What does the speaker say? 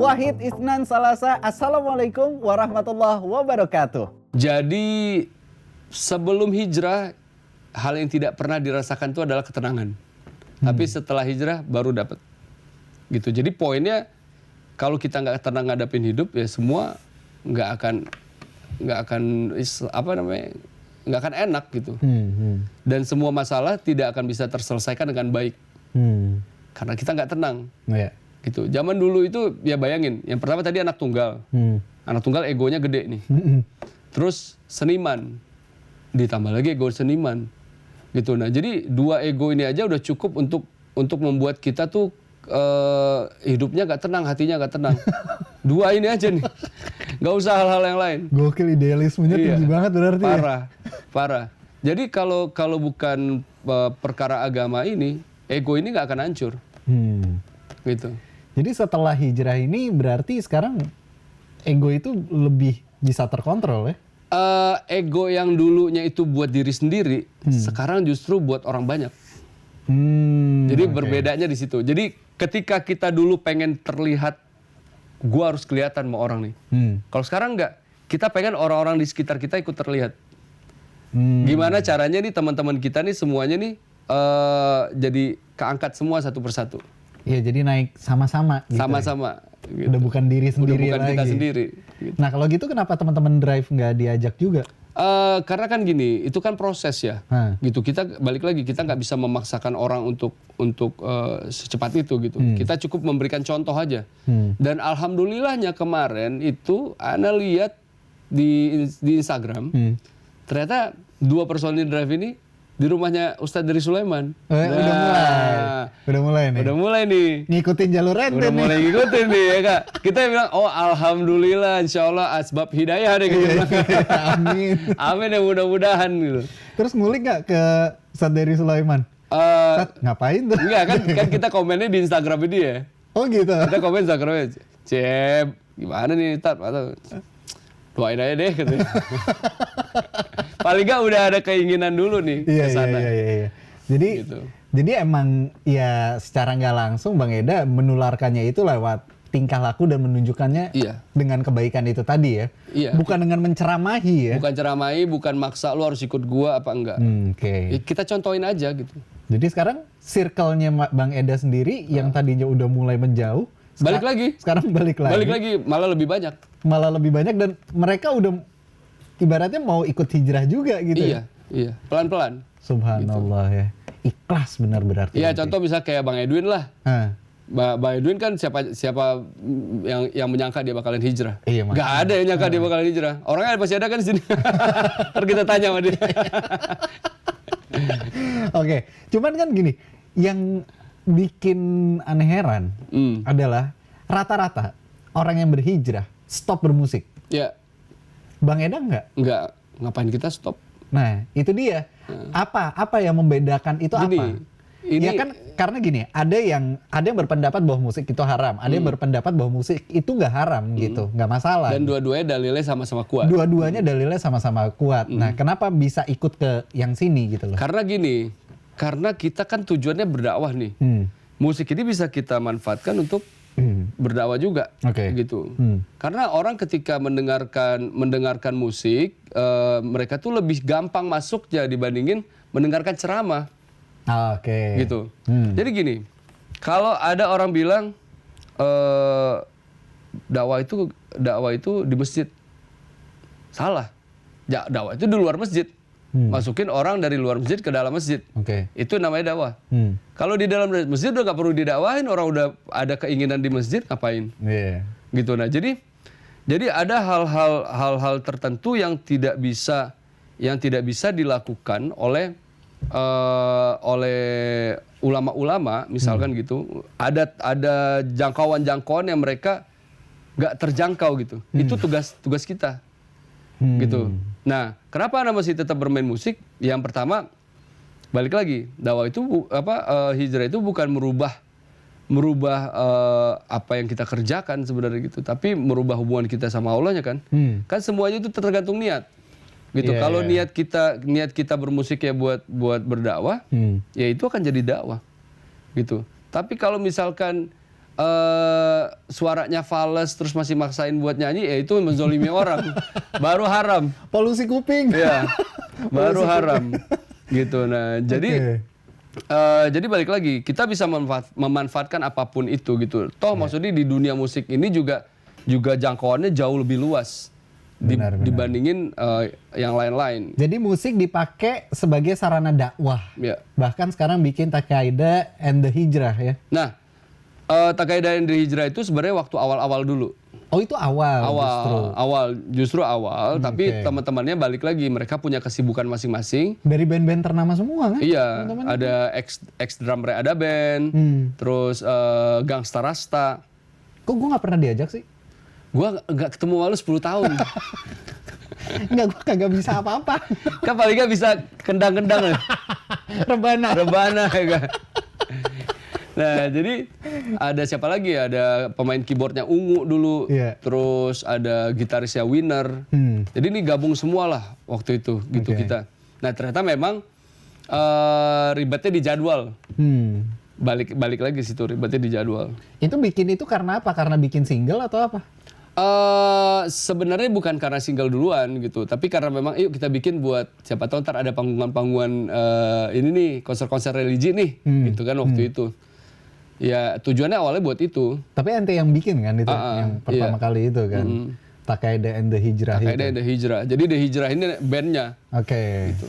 Wahid, Isnan, Salasa. Assalamualaikum warahmatullahi wabarakatuh. Jadi sebelum hijrah, hal yang tidak pernah dirasakan itu adalah ketenangan. Tapi setelah hijrah baru dapat. Gitu. Jadi poinnya kalau kita nggak tenang ngadapin hidup, ya semua nggak akan enak gitu. Dan semua masalah tidak akan bisa terselesaikan dengan baik. Karena kita nggak tenang. Gitu. Zaman dulu itu ya bayangin, yang pertama tadi anak tunggal. Anak tunggal egonya gede nih. Terus seniman. Ditambah lagi ego seniman. Gitu. Nah, jadi dua ego ini aja udah cukup untuk membuat kita tuh hidupnya gak tenang, hatinya gak tenang. Dua ini aja nih. Gak usah hal-hal yang lain. Gokil, idealismenya tinggi banget berarti. Parah. Jadi kalau bukan perkara agama ini, ego ini gak akan hancur. Gitu. Jadi setelah hijrah ini berarti sekarang ego itu lebih bisa terkontrol ya? Ego yang dulunya itu buat diri sendiri, sekarang justru buat orang banyak. Jadi berbedanya di situ. Jadi ketika kita dulu pengen terlihat, gua harus kelihatan sama orang nih. Kalau sekarang enggak, kita pengen orang-orang di sekitar kita ikut terlihat. Gimana caranya nih teman-teman kita nih semuanya nih jadi keangkat semua satu persatu. Iya, jadi naik sama-sama. Gitu sama-sama. Ya? Udah bukan diri sendiri Udah bukan lagi. kita sendiri. Gitu. Nah kalau gitu kenapa teman-teman Drive nggak diajak juga? Karena kan gini, itu kan proses ya. Gitu. Kita balik lagi, kita nggak bisa memaksakan orang untuk secepat itu gitu. Kita cukup memberikan contoh aja. Dan alhamdulillahnya kemarin itu Ana lihat di Instagram, ternyata 2 personil Drive ini di rumahnya Ustadz dari Sulaiman. Udah mulai nih. Ngikutin jalur ente nih. Udah mulai ngikutin nih ya Kak. Kita bilang, oh alhamdulillah, insya Allah asbab hidayah deh gitu. Amin. Amin ya, mudah-mudahan gitu. Terus ngulik gak ke Ustadz dari Sulaiman? Ngapain tuh? Enggak, kan kita komennya di Instagram dia. Oh gitu? Kita komen Instagramnya, Cep, gimana nih Tat? Doain aja deh katanya. Paling nggak udah ada keinginan dulu nih ke sana. Iya. Jadi gitu. Jadi emang ya secara nggak langsung Bang Eda menularkannya itu lewat tingkah laku dan menunjukkannya dengan kebaikan itu tadi ya. Iya. Bukan dengan menceramahi ya. Bukan ceramahi, bukan maksa lu harus ikut gua apa enggak. Kita contohin aja gitu. Jadi sekarang circle-nya Bang Eda sendiri yang tadinya udah mulai menjauh, sekarang balik lagi. Malah lebih banyak. Dan mereka udah ibaratnya mau ikut hijrah juga gitu. Iya. Pelan-pelan. Subhanallah gitu. Ya. Ikhlas benar berarti. Iya, contoh bisa kayak Bang Edwin lah. Bang Edwin kan siapa yang menyangka dia bakalan hijrah? Iya, gak ada yang nyangka dia bakalan hijrah. Orangnya pasti ada kan di sini. Ntar kita tanya sama dia. Oke, cuman kan gini, yang bikin aneh heran adalah rata-rata orang yang berhijrah stop bermusik. Ya. Bang Eda enggak? Enggak. Ngapain kita stop? Nah, itu dia. Apa yang membedakan itu apa? Ya kan karena gini, ada yang berpendapat bahwa musik itu haram, ada yang berpendapat bahwa musik itu nggak haram gitu, nggak masalah. Dan dua-duanya dalilnya sama-sama kuat. Dua-duanya dalilnya sama-sama kuat. Nah, kenapa bisa ikut ke yang sini gitu loh? Karena gini, karena kita kan tujuannya berdakwah nih. Musik ini bisa kita manfaatkan untuk berdakwah juga, gitu. Karena orang ketika mendengarkan musik, mereka tuh lebih gampang masuknya dibandingin mendengarkan ceramah. Gitu. Jadi gini, kalau ada orang bilang dakwah itu di masjid, salah. Dakwah itu di luar masjid. Masukin orang dari luar masjid ke dalam masjid. Itu namanya dakwah. Kalau di dalam masjid udah gak perlu didakwahin, orang udah ada keinginan di masjid, ngapain? Gitu. Nah, jadi ada hal-hal tertentu yang tidak bisa dilakukan oleh ulama-ulama, misalkan gitu. Ada jangkauan-jangkauan yang mereka gak terjangkau gitu. Itu tugas kita. Gitu. Nah, kenapa Anda masih tetap bermain musik? Yang pertama, balik lagi, dakwah itu hijrah itu bukan merubah apa yang kita kerjakan sebenarnya gitu, tapi merubah hubungan kita sama Allahnya kan. Kan semuanya itu tergantung niat. Gitu. Kalau niat kita bermusik ya buat berdakwah, ya itu akan jadi dakwah. Gitu. Tapi kalau misalkan suaranya fals terus masih maksain buat nyanyi, ya itu menzolimi orang. Baru haram. Polusi kuping. Iya. Baru haram. Gitu. Nah, jadi jadi balik lagi, kita bisa memanfaatkan apapun itu gitu. Toh maksudnya di dunia musik ini juga jangkauannya jauh lebih luas dibandingin yang lain-lain. Jadi musik dipakai sebagai sarana dakwah. Ya. Bahkan sekarang bikin Taqaida and the Hijrah ya. Nah, Taqaida and the Hijrah itu sebenarnya waktu awal-awal dulu. Oh itu justru awal, tapi teman-temannya balik lagi, mereka punya kesibukan masing-masing. Dari band-band ternama semua kan? Iya, ada ex drummer ada band, terus Gangsta Rasta. Kok gue nggak pernah diajak sih? Gue nggak ketemu lu 10 tahun. Enggak, gue kagak bisa apa-apa. Kan paling nggak bisa kendang-kendang. Rebana ya kan. Nah, jadi ada siapa lagi ya? Ada pemain keyboardnya Ungu dulu, terus ada gitarisnya Winner. Jadi ini gabung semua lah waktu itu, gitu kita. Nah, ternyata memang ribetnya di jadwal. Balik lagi situ, ribetnya di jadwal. Itu bikin itu karena apa? Karena bikin single atau apa? Sebenarnya bukan karena single duluan gitu, tapi karena memang yuk kita bikin buat siapa tahu ntar ada panggungan-panggungan ini nih, konser-konser religi nih, gitu kan waktu itu. Ya tujuannya awalnya buat itu. Tapi ente yang bikin kan itu, yang pertama kali itu kan. Taqaida and the Hijrah. Taqaida and the Hijrah. Jadi The Hijrah ini bandnya. Oke. Gitu.